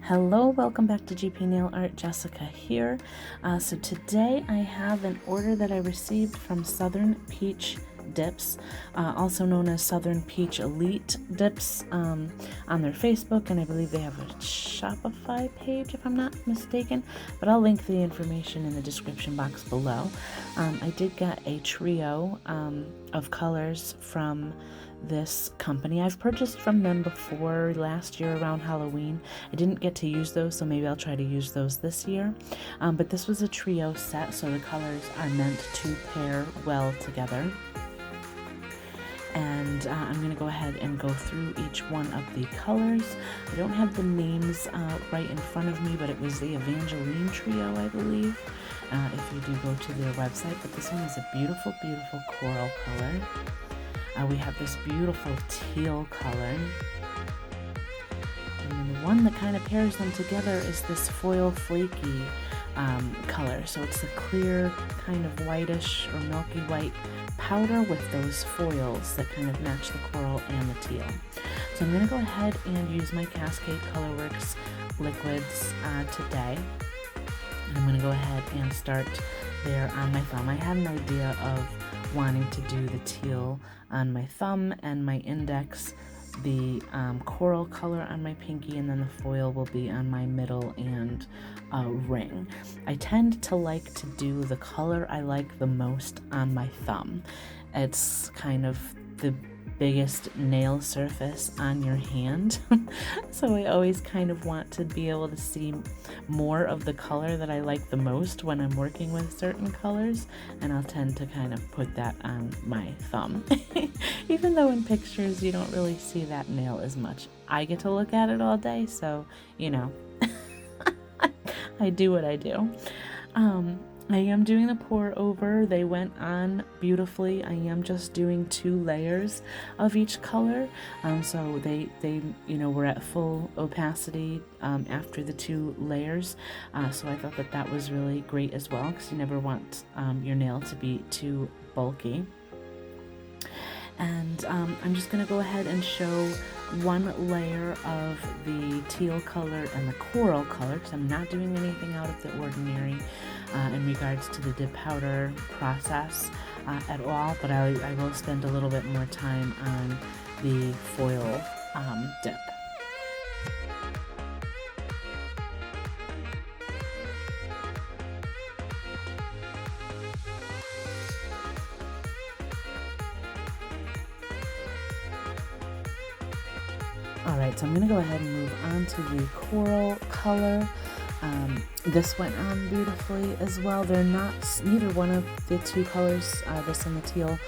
Hello, welcome back to GP Nail Art. Jessica here. So today I have an order that I received from Southern Peach Dips, also known as Southern Peach Elite Dips, on their Facebook, and I believe they have a Shopify page if I'm not mistaken, but I'll link the information in the description box below. I did get a trio of colors from this company. I've purchased from them before last year around Halloween. I didn't get to use those, so maybe I'll try to use those this year. But this was a trio set, so the colors are meant to pair well together. And I'm going to go ahead and go through each one of the colors. I don't have the names right in front of me, but it was the Evangeline trio, I believe, if you do go to their website. But this one is a beautiful, beautiful coral color. We have this beautiful teal color. And then the one that kind of pairs them together is this foil flaky color. So it's a clear kind of whitish or milky white powder with those foils that kind of match the coral and the teal. So I'm going to go ahead and use my Cascade Colorworks liquids today. And I'm going to go ahead and start there on my thumb. I had an idea of wanting to do the teal on my thumb and my index, the coral color on my pinky, and then the foil will be on my middle and ring. I tend to like to do the color I like the most on my thumb. It's kind of the biggest nail surface on your hand. So I always kind of want to be able to see more of the color that I like the most when I'm working with certain colors, and I'll tend to kind of put that on my thumb. Even though in pictures you don't really see that nail as much. I get to look at it all day, so you know, I do what I do. I am doing the pour over. They went on beautifully. I am just doing 2 layers of each color. So they were at full opacity after the 2 layers. So I thought that was really great as well, because you never want your nail to be too bulky. And I'm just going to go ahead and show 1 layer of the teal color and the coral color, because I'm not doing anything out of the ordinary in regards to the dip powder process at all, but I will spend a little bit more time on the foil dip. Alright, so I'm going to go ahead and move on to the coral color. This went on beautifully as well. Neither one of the 2 colors, this and the teal,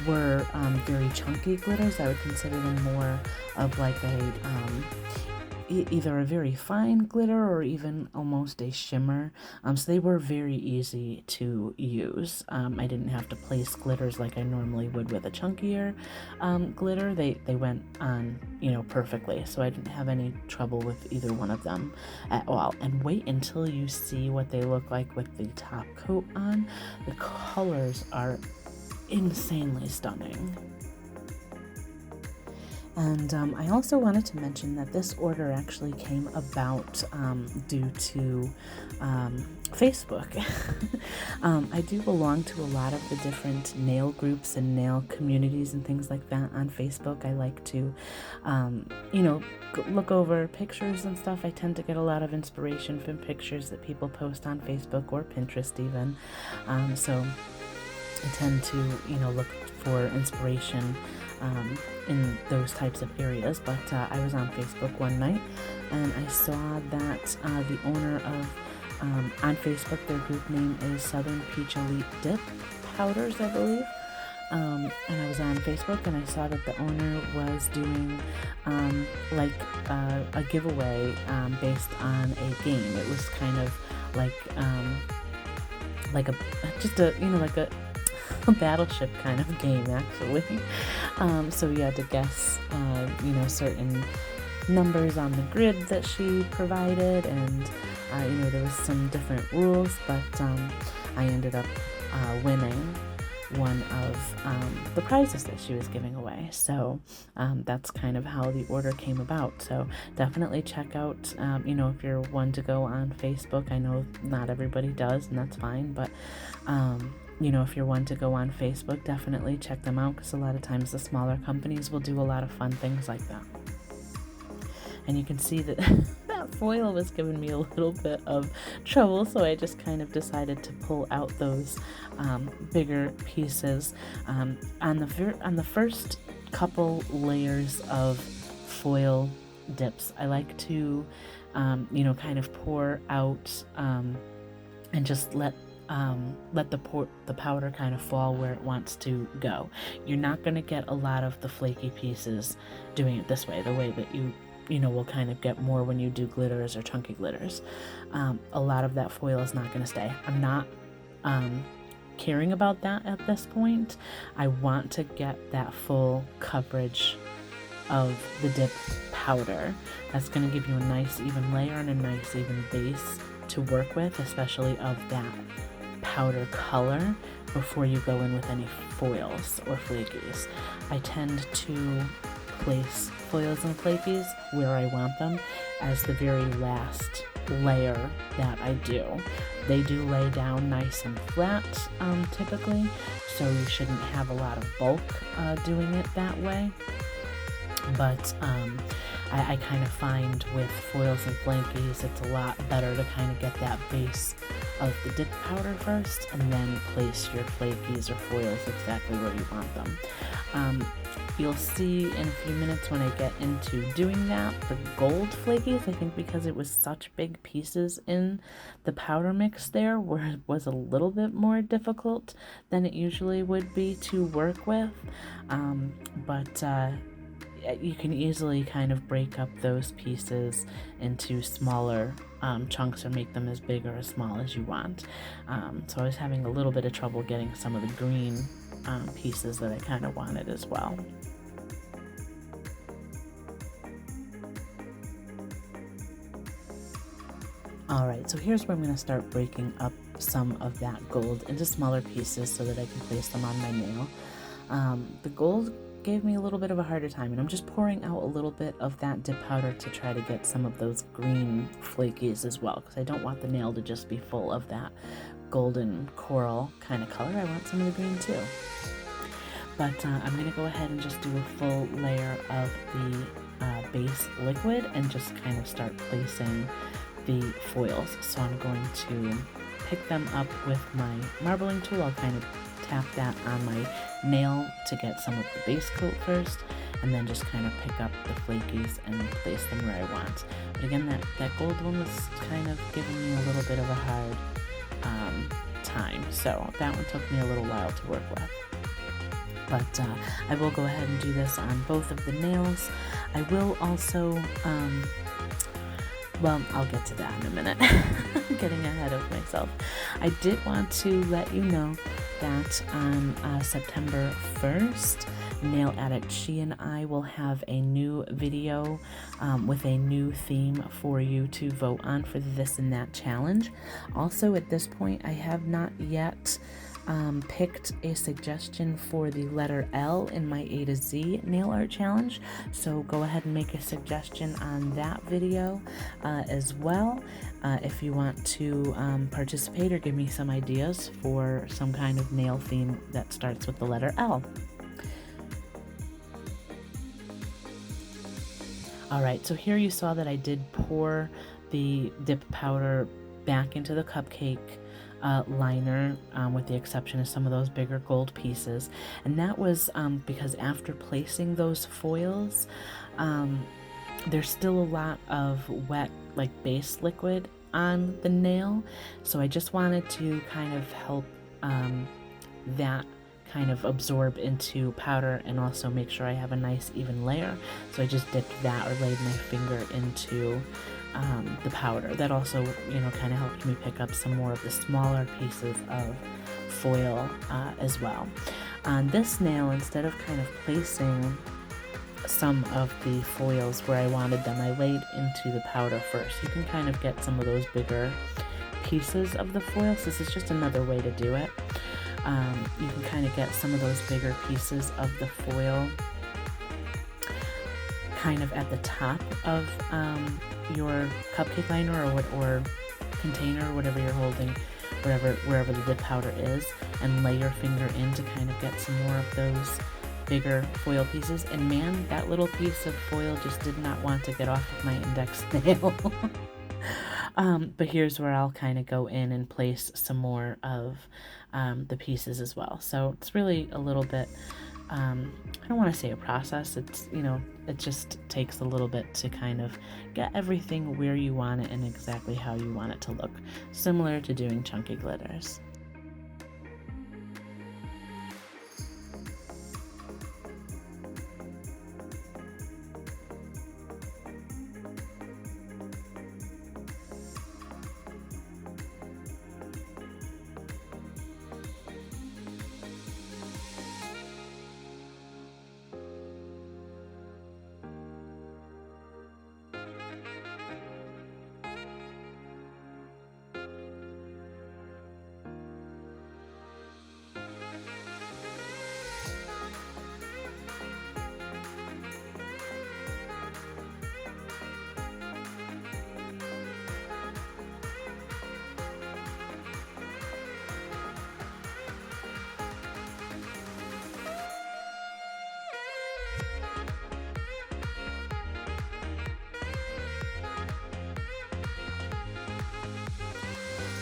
were very chunky glitters. I would consider them more of like either a very fine glitter or even almost a shimmer. So they were very easy to use. I didn't have to place glitters like I normally would with a chunkier glitter. They went on, perfectly. So I didn't have any trouble with either one of them at all. And wait until you see what they look like with the top coat on. The colors are insanely stunning. And I also wanted to mention that this order actually came about due to Facebook. I do belong to a lot of the different nail groups and nail communities and things like that on Facebook. I like to, look over pictures and stuff. I tend to get a lot of inspiration from pictures that people post on Facebook or Pinterest even. So I tend to, look for inspiration in those types of areas. But I was on Facebook one night and I saw that the owner of on Facebook, their group name is Southern Peach Elite Dip Powders, I believe. And I was on Facebook and I saw that the owner was doing a giveaway based on a game. It was kind of like a battleship kind of game, actually. So you had to guess certain numbers on the grid that she provided, and there was some different rules, but I ended up winning one of the prizes that she was giving away. So that's kind of how the order came about. So definitely check out, if you're one to go on Facebook. I know not everybody does, and that's fine, but if you're one to go on Facebook, definitely check them out, because a lot of times the smaller companies will do a lot of fun things like that. And you can see that that foil was giving me a little bit of trouble, so I just kind of decided to pull out those bigger pieces. On the first couple layers of foil dips, I like to kind of pour out and just let the powder kind of fall where it wants to go. You're not going to get a lot of the flaky pieces doing it this way, the way that you will kind of get more when you do glitters or chunky glitters. A lot of that foil is not going to stay. I'm not caring about that at this point. I want to get that full coverage of the dip powder. That's going to give you a nice even layer and a nice even base to work with, especially of that powder color, before you go in with any foils or flakies. I tend to place foils and flakies where I want them as the very last layer that I do. They do lay down nice and flat typically, so you shouldn't have a lot of bulk doing it that way. But I kind of find with foils and flakies, it's a lot better to kind of get that base of the dip powder first, and then place your flakies or foils exactly where you want them. You'll see in a few minutes when I get into doing that, the gold flakies, I think because it was such big pieces in the powder mix there, where it was a little bit more difficult than it usually would be to work with. But you can easily kind of break up those pieces into smaller chunks, or make them as big or as small as you want. So I was having a little bit of trouble getting some of the green pieces that I kind of wanted as well. Alright, so here's where I'm going to start breaking up some of that gold into smaller pieces so that I can place them on my nail. The gold gave me a little bit of a harder time, and I'm just pouring out a little bit of that dip powder to try to get some of those green flakies as well, because I don't want the nail to just be full of that golden coral kind of color. I want some of the green too. But I'm going to go ahead and just do a full layer of the base liquid and just kind of start placing the foils. So I'm going to pick them up with my marbling tool. I'll kind of tap that on my nail to get some of the base coat first, and then just kind of pick up the flakies and place them where I want. But again, that gold one was kind of giving me a little bit of a hard time, so that one took me a little while to work with. But I will go ahead and do this on both of the nails. I will also well, I'll get to that in a minute. I'm getting ahead of myself. I did want to let you know that on September 1st, Nail Addict, she and I will have a new video with a new theme for you to vote on for the This and That challenge. Also, at this point, I have not yet picked a suggestion for the letter L in my A to Z nail art challenge, so go ahead and make a suggestion on that video as well if you want to participate or give me some ideas for some kind of nail theme that starts with the letter L. Alright, so here you saw that I did pour the dip powder back into the cupcake liner, with the exception of some of those bigger gold pieces, and that was because after placing those foils, there's still a lot of wet, like base liquid on the nail, so I just wanted to kind of help that kind of absorb into powder and also make sure I have a nice even layer. So I just dipped that, or laid my finger into the powder. That also, kind of helped me pick up some more of the smaller pieces of foil as well. On this nail, instead of kind of placing some of the foils where I wanted them, I laid into the powder first. You can kind of get some of those bigger pieces of the foils. This is just another way to do it. You can kind of get some of those bigger pieces of the foil kind of at the top of your cupcake liner or container, or whatever you're holding, wherever the dip powder is, and lay your finger in to kind of get some more of those bigger foil pieces. And man, that little piece of foil just did not want to get off of my index nail. But here's where I'll kind of go in and place some more of the pieces as well. So it's really a little bit, I don't want to say a process. It's, it just takes a little bit to kind of get everything where you want it and exactly how you want it to look, similar to doing chunky glitters.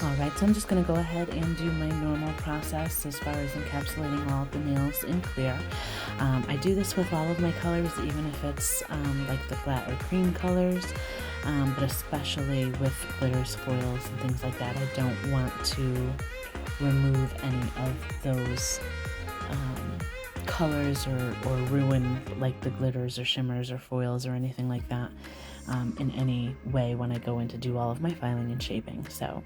Alright, so I'm just going to go ahead and do my normal process as far as encapsulating all of the nails in clear. I do this with all of my colors, even if it's like the flat or cream colors, but especially with glitters, foils, and things like that. I don't want to remove any of those colors or ruin like the glitters or shimmers or foils or anything like that in any way when I go in to do all of my filing and shaping. So,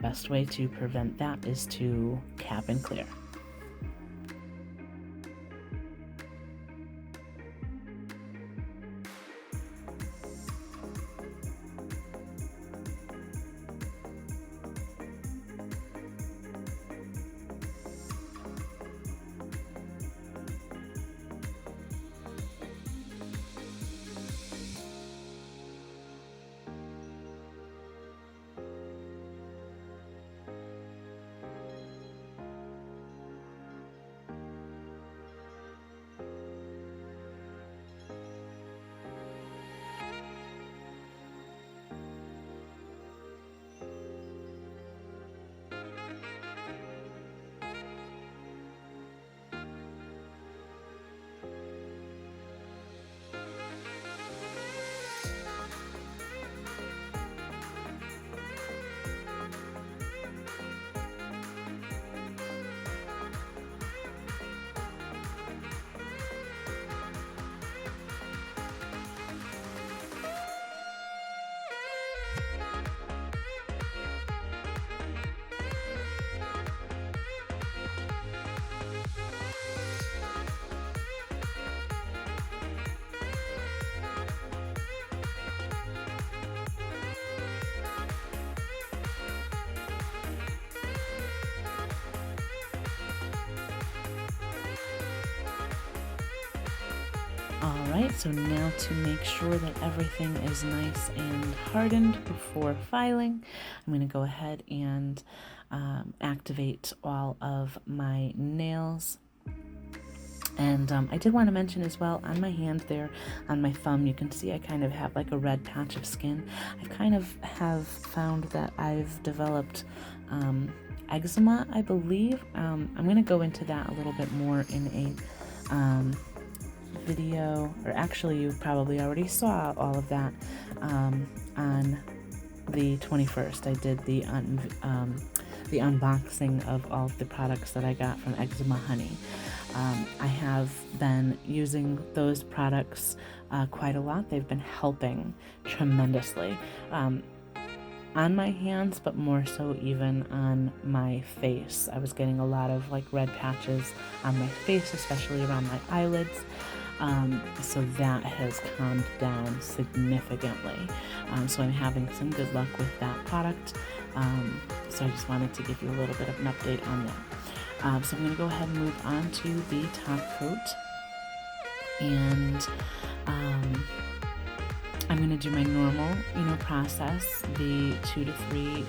best way to prevent that is to cap and clear. Alright, so now to make sure that everything is nice and hardened before filing, I'm going to go ahead and activate all of my nails. And I did want to mention as well, on my hand there, on my thumb, you can see I kind of have like a red patch of skin. I kind of have found that I've developed eczema, I believe. I'm going to go into that a little bit more in a video, or actually you probably already saw all of that on the 21st. I did the unboxing of all of the products that I got from Eczema Honey. I have been using those products quite a lot. They've been helping tremendously on my hands, but more so even on my face. I was getting a lot of like red patches on my face, especially around my eyelids. So that has calmed down significantly. So I'm having some good luck with that product. So I just wanted to give you a little bit of an update on that. So I'm going to go ahead and move on to the top coat, and I'm going to do my normal, process, the 2 to 3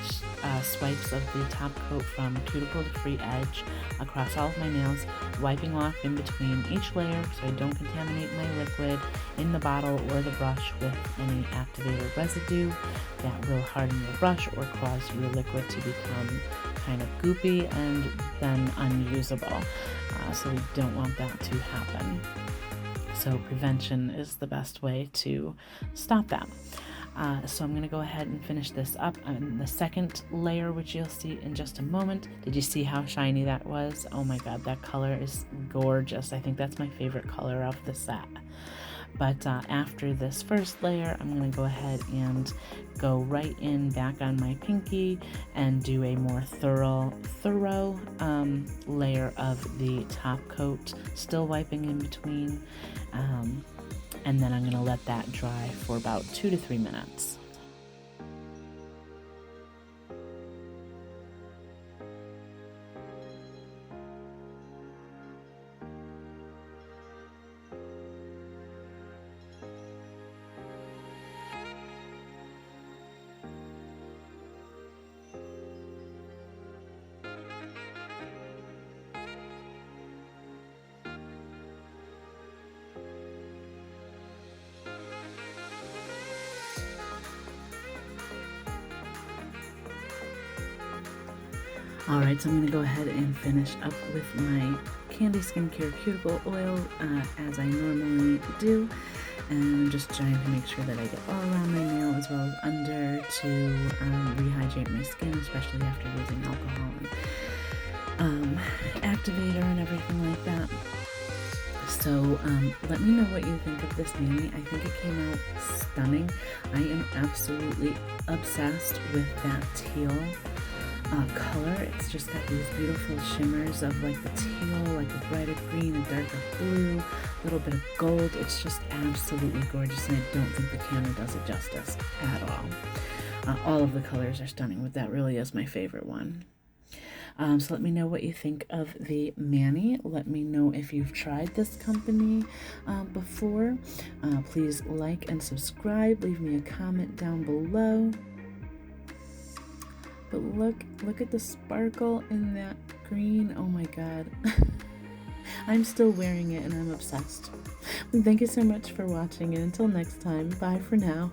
swipes of the top coat from cuticle to free edge across all of my nails, wiping off in between each layer so I don't contaminate my liquid in the bottle or the brush with any activator residue that will harden your brush or cause your liquid to become kind of goopy and then unusable. So we don't want that to happen. So prevention is the best way to stop that. So I'm going to go ahead and finish this up on the second layer, which you'll see in just a moment. Did you see how shiny that was? Oh my god, that color is gorgeous. I think that's my favorite color of the set. But after this first layer, I'm going to go ahead and go right in back on my pinky and do a more thorough layer of the top coat, still wiping in between. And then I'm going to let that dry for about 2 to 3 minutes. Alright, so I'm going to go ahead and finish up with my Candi Skin Care cuticle oil as I normally do, and I'm just trying to make sure that I get all around my nail as well as under to rehydrate my skin, especially after using alcohol and activator and everything like that. So let me know what you think of this mani. I think it came out stunning. I am absolutely obsessed with that teal color. It's just got these beautiful shimmers of like the teal, like a brighter green, a darker blue, a little bit of gold. It's just absolutely gorgeous, and I don't think the camera does it justice at all. All of the colors are stunning, but that really is my favorite one. So let me know what you think of the mani. Let me know if you've tried this company before. Please like and subscribe. Leave me a comment down below. But look at the sparkle in that green. Oh my god. I'm still wearing it and I'm obsessed. Thank you so much for watching, and until next time, bye for now.